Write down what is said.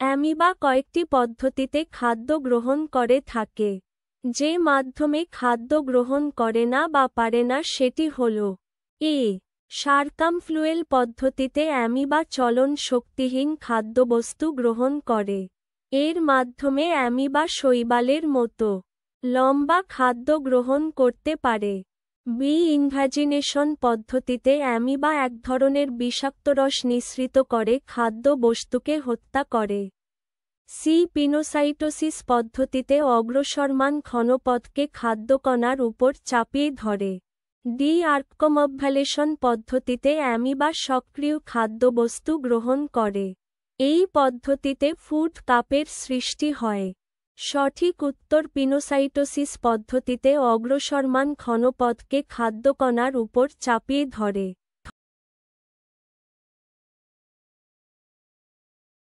Amoeba কয়েকটি পদ্ধতিতে খাদ্য গ্রহণ করে থাকে। যে মাধ্যমে খাদ্য গ্রহণ করে না বা পারে না সেটি হল এ সারকামফ্লুয়েল পদ্ধতিতে অ্যামিবা চলন শক্তিহীন খাদ্যবস্তু গ্রহণ করে। এর মাধ্যমে অ্যামিবা শৈবালের মতো লম্বা খাদ্য গ্রহণ করতে পারে। বি ইনভাজিনেশন পদ্ধতিতে অ্যামিবা এক ধরনের বিষাক্ত রস নিঃসৃত করে খাদ্য বস্তুকে হত্যা করে। সি পিনোসাইটোসিস পদ্ধতিতে অগ্রসরমান ঘনপথকে খাদ্যকণার উপর চাপিয়ে ধরে। ডি আর্কমবভ্যালেশন পদ্ধতিতে অ্যামিবা সক্রিয় খাদ্যবস্তু গ্রহণ করে। এই পদ্ধতিতে ফুড কাপের সৃষ্টি হয়। সঠিক উত্তর পিনোসাইটোসিস পদ্ধতিতে অগ্রসরমান ঘনপথকে খাদ্যকণার উপর চাপিয়ে ধরে।